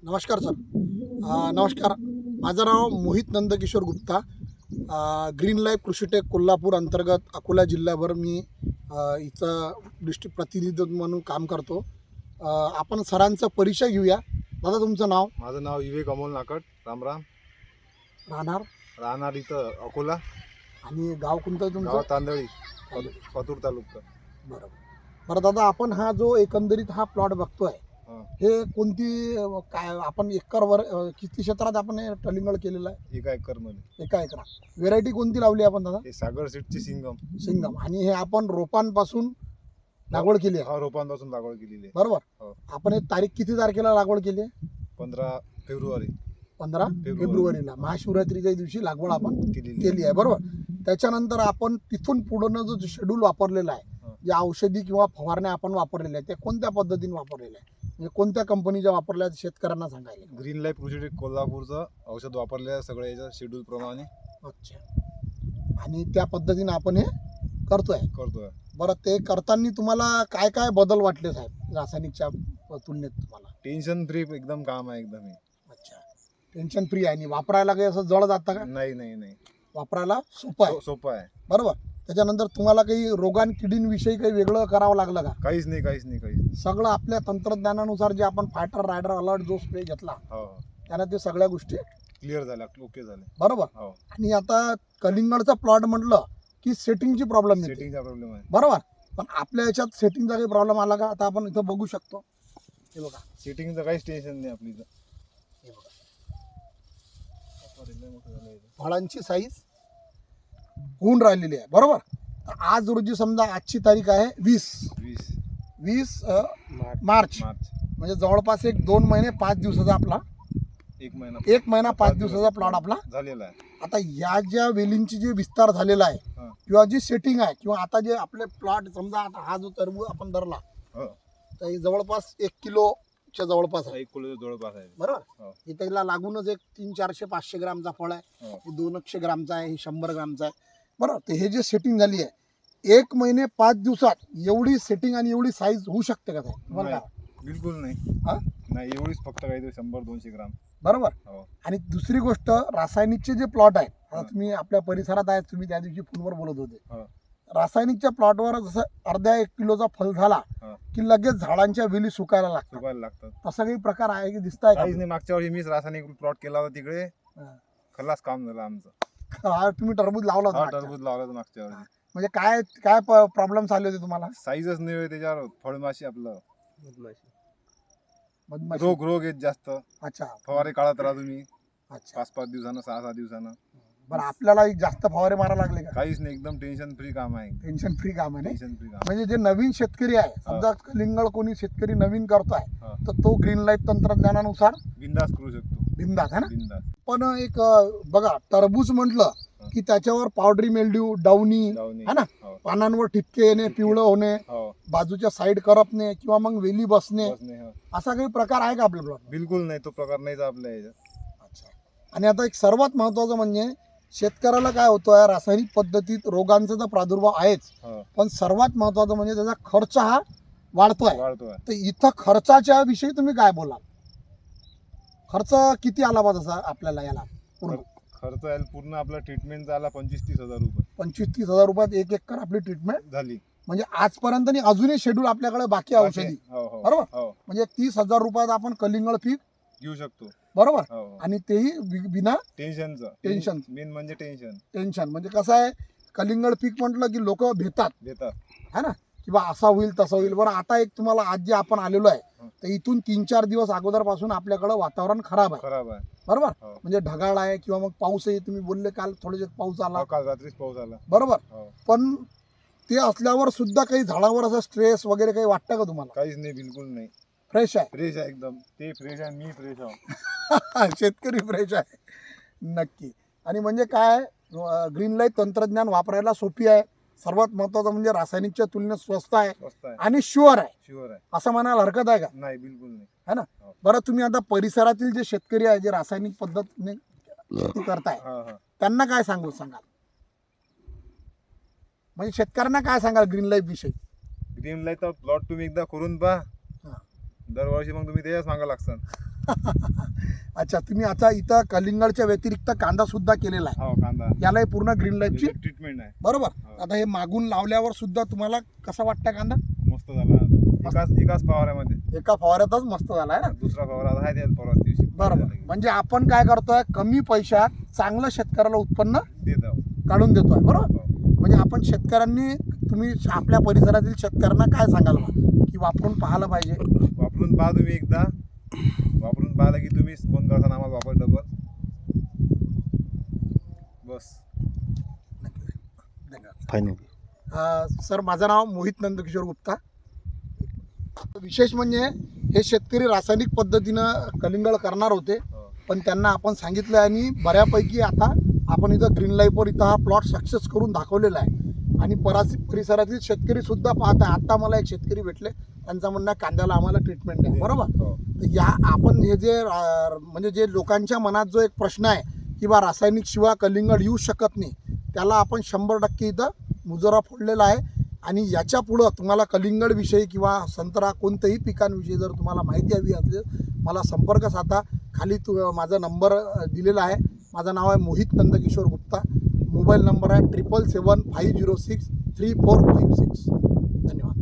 नमस्कार सर. नमस्कार. माझं नाव मोहित नंदकिशोर गुप्ता. ग्रीन लाईफ कृषीटेक कोल्हापूर अंतर्गत अकोला जिल्ह्याभर मी इथं डिस्ट्रिक्ट प्रतिनिधी म्हणून काम करतो. आपण सरांचा परिचय घेऊया. दादा, तुमचं नाव? माझं नाव विवेक अमोल नाकट. रामराम. राहणार राहणार इथं अकोला. आणि गाव कोणतं आहे गाव तुमचं? तांदळी, पतूर तालुका. बरोबर. बरं दादा, आपण हा जो एकंदरीत हा प्लॉट बघतोय, हं. हे कोणती काय आपण एकरवर किती क्षेत्रात आपण हे टलिंगड केलेलं आहे? 1 एकरमध्ये. एका एकरा. व्हेरायटी कोणती लावली आपण दादा? हे सागर सीडची सिंगम. सिंगम. आणि हे आपण रोपांपासून लागवड केली आहे, हा रोपांपासून लागवड केलेली आहे. बरोबर? हो. आपण हे तारीख किती तारखेला लागवड केली आहे? 15 फेब्रुवारी 15 फेब्रुवारीला महाशिवरात्रीच्या दिवशी लागवड आपण केलेली केली आहे, बरोबर? त्याच्यानंतर आपण तिथून पुढं जो शेड्यूल वापरलेला आहे, हं. जे औषधी किंवा फवारण्या आपण वापरलेल्या आहेत, त्या कोणत्या पद्धतीने वापरलेल्या आहे, म्हणजे कोणत्या कंपनीच्या वापरल्या आहेत शेतकऱ्यांना सांगायला? ग्रीन लाईफ कृषीटेक कोल्हापूरचं औषध वापरलेलं आहे सगळ्या याच्या शेड्यूल प्रमाणे अच्छा. आणि त्या पद्धतीने आपण हे करतोय. करतोय. बरं, ते करताना तुम्हाला काय काय बदल वाटले साहेब रासायनिकच्या तुलनेत तुम्हाला? टेन्शन फ्री एकदम काम आहे एकदम हे. अच्छा. टेन्शन फ्री आहे आणि वापरायला काही असं जड जातं का? नाही. वापरायला सोपं आहे, सोपं आहे. बरोबर? त्याच्यानंतर तुम्हाला काही रोगांकिडींविषयी काही वेगळं करावं लागलं का? काहीच नाही. सगळं आपल्या तंत्रज्ञानानुसार जे आपण फायटर रायडर अलर्ट जो स्प्रे घेतला, हो. त्यानं ते सगळ्या गोष्टी क्लिअर झाल्या, ओके झाले. बरोबर. हो. आणि आता कलिंगडचा प्लॉट म्हटलं की सेटिंगची प्रॉब्लेम येते, सेटिंगचा प्रॉब्लेम आहे. बरोबर? पण आपल्या याच्यात सेटिंगचा काही प्रॉब्लेम आला का? आता आपण इथं बघू शकतो, हे बघा, सेटिंगचं काहीच टेन्शन नाही आपली इथं. हे बघा, लय मोठं झालं इथं. फळांची साईज होऊन राहिलेली आहे, बरोबर? तर आज रोजी समजा आजची तारीख आहे 20 20 मार्च, मार्च. म्हणजे जवळपास 2 महिने 5 दिवसाचा आपला 1 महिना 1 महिना 5 दिवसाचा प्लॉट आपला. झालेला आहे. आता या ज्या वेलींची जे विस्तार झालेला आहे हं. किंवा जी सेटिंग आहे किंवा आता जे आपले प्लॉट समजा, आता हा जो टरबूज आपण धरला हो. तर हे जवळपास 1 किलोच्या जवळपास आहे, 1 किलो जवळपास आहे. बरोबर? हो. इथं हिला लागूनच एक 300-400-500 ग्रामचा फळ आहे, हो. हे 200 ग्रामचा आहे, हे 100 ग्रामचा आहे, बरोबर? तर हे जे सेटिंग झाली आहे 1 महिने 5 दिवसात, एवढी सेटिंग आणि एवढी साईज होऊ शकते का साहेब? तुम्हाला काय वाटतं? बिलकुल नाही. हा? नाही, एवढीच फक्त काहीतरी 100-200 ग्राम. बरोबर. हो. आणि दुसरी गोष्ट, रासायनिकचे जे प्लॉट आहेत, आता हा. तुम्ही आपल्या परिसरात आहेत, तुम्ही त्या दिवशी फोनवर बोलत होते, हो. रासायनिकच्या प्लॉटवर जसं अर्ध्या 1 किलोचा फल झाला हा. की लगेच झाडांच्या वेली सुकायला लागतात, सुकायला लागतात. तसा काही प्रकार आहे की दिसताय का? काहीच नाही. मागच्या वर्षी मीच रासायनिक प्लॉट केला होता तिकडे. हा. खल्लास काम झालं आमचं. हा, तुम्ही टरबूज लावला होता हा, मागच्या. टरबूज लावलं होतं मागच्या वर्षी. म्हणजे काय काय प्रॉब्लेम आले होते तुम्हाला? साईजच नाही होय त्याच्यावर. फळमाशी आपलं मधमाशी? रोग येत जास्त. अच्छा. फवारे काढत राहा तुम्ही अच्छा. 5-5 दिवसानं, 6-6 दिवसानं. बरं, आपल्याला जास्त फवारे मारा लागले का? काहीच नाही. एकदम टेन्शन फ्री काम आहे. टेन्शन फ्री काम आहे, नाही? टेन्शन फ्री काम. म्हणजे जे नवीन शेतकरी आहे, समजा कलिंगड कोणी शेतकरी नवीन करतोय, हा. तर तो ग्रीन लाईफ तंत्रज्ञानानुसार बिंदास करू शकतो. बिंदास आहे ना? बिंदास. पण एक बघा, टरबूज म्हटलं की त्याच्यावर पावडरी मेल्ड्यू, डाऊनी, जाऊन है ना? हो. पानांवर ठिपके येणे, पिवळं होणे, हो. बाजूच्या साईड करपणे किंवा मग वेली बसणे, बस नाही. हो. असा काही प्रकार आहे का आपल्या प्लॉट? बिलकुल नाही. तो प्रकार नाहीच आपल्या याच्यात. अच्छा. आणि आता एक सर्वात महत्त्वाचं म्हणजे शेतकऱ्याला काय होतोय, रासायनिक पद्धतीत रोगांचा तर प्रादुर्भाव आहेच, हो. पण सर्वात महत्त्वाचं म्हणजे त्याचा खर्च हा वाढतोय. वाढतोय. तर इथं खर्चाच्या विषयी तुम्ही काय बोलाल? खर्च किती आला बा तसा आपल्याला याला पूर्ण? खर्च आहे पूर्ण आपला ट्रीटमेंटचा आला 25-30 हजार रुपये 25-30 हजार रुपयात 1 एकर आपली ट्रीटमेंट झाली. म्हणजे आजपर्यंत आणि अजूनही शेड्यूल आपल्याकडे बाकी आहे औषधी, हो, हो. बरोबर? हो. म्हणजे 30,000 रुपयात आपण कलिंगड पीक घेऊ शकतो. बरोबर, हो, हो. आणि तेही बिना टेन्शनचं. टेन्शन. मेन म्हणजे टेन्शन टेन्शन. म्हणजे कसं आहे, कलिंगड पीक म्हटलं की लोक भेटतात, देतात. है ना, की बा असा होईल तसा होईल. बरं, आता एक तुम्हाला आज जे आपण आलेलो आहे, हं. तर इथून 3-4 दिवस अगोदरपासून आपल्याकडं वातावरण खराब आहे, खराब आहे. बरोबर? हो. म्हणजे ढगाळ आहे किंवा मग पाऊसही, तुम्ही बोलले काल थोडेसे पाऊस आला, हो, काल रात्रीच पाऊस आला. बरोबर? हो. पण ते असल्यावर सुद्धा काही झाडावर असं स्ट्रेस वगैरे काही वाटतं का तुम्हाला? काहीच नाही. बिलकुल नाही. फ्रेश आहे. फ्रेश आहे एकदम. ते फ्रेश आहे, मी फ्रेश आहे. शेतकरी फ्रेश आहे, नक्की. आणि म्हणजे काय, ग्रीन लाईफ तंत्रज्ञान वापरायला सोपी आहे. सर्वात महत्त्वाचं म्हणजे रासायनिकच्या तुलनेत स्वस्त आहे स्वस्त आहे. आणि शुअर आहे, शुअर आहे. असं म्हणायला हरकत आहे का? नाही, बिलकुल नाही. है ना? हो. बरं, तुम्ही आता परिसरातील जे शेतकरी आहे, जे रासायनिक पद्धतीने शेती करताय, हा, हा. त्यांना काय सांगाल? म्हणजे शेतकऱ्यांना काय सांगाल ग्रीन लाईफ विषयी? ग्रीन लाईट प्लॉट तुम्ही एकदा करून पहा. हा. दरवर्षी मग तुम्ही त्याच्याच मागं लागसान. अच्छा, तुम्ही आता इथं कलिंगडच्या व्यतिरिक्त कांदा सुद्धा केलेला आहे. हो कांदा यालाही पूर्ण ग्रीन लाईफची ट्रीटमेंट आहे. बरोबर. हो. आता हे मागून लावल्यावर सुद्धा तुम्हाला कसा वाटतं कांदा? मस्त झाला आता. एकाच फवाऱ्यामध्ये. एका फवाऱ्यातच मस्त झाला आहे ना. दुसरा फवारा आता आहे त्या परवा दिवशी. बरोबर. म्हणजे आपण काय करतोय, कमी पैशात चांगलं शेतकऱ्याला उत्पन्न देत आहो. काढून देतोय. बरोबर. हो. म्हणजे आपण शेतकऱ्यांनी, तुम्ही आपल्या परिसरातील शेतकऱ्यांना काय सांगाल बा, की वापरून पाहायला पाहिजे? वापरून पहा तुम्ही एकदा. वापरून पाहिलं की तुम्ही फोन करता आम्हाला वापर डबल. बस. धन्यवाद. फायनल. सर, माझं नाव मोहित नंदकिशोर गुप्ता. विशेष म्हणजे हे शेतकरी रासायनिक पद्धतीनं कलिंगड करणार होते, हो. पण त्यांना आपण सांगितलं आणि बऱ्यापैकी आता आपण इथं ग्रीन लाईफवर इथं हा प्लॉट सक्सेस करून दाखवलेला आहे. आणि परिसरातील शेतकरी सुद्धा पाहत आहे. आता मला एक शेतकरी भेटले, त्यांचं म्हणणं कांद्याला आम्हाला ट्रीटमेंट आहे. बरोबर. हो. तर या आपण हे जे म्हणजे जे लोकांच्या मनात जो एक प्रश्न आहे की बा रासायनिक शिवाय कलिंगड येऊ शकत नाही, त्याला आपण 100% इथं मुजरा फोडलेला आहे. आणि याच्या पुढं तुम्हाला कलिंगडविषयी किंवा संत्रा कोणत्याही पिकांविषयी जर तुम्हाला माहिती हवी असेल, मला संपर्क साधा. खाली माझा नंबर दिलेला आहे. माझं नाव आहे मोहित नंदकिशोर गुप्ता. मोबाईल नंबर आहे 777-506-3456. धन्यवाद.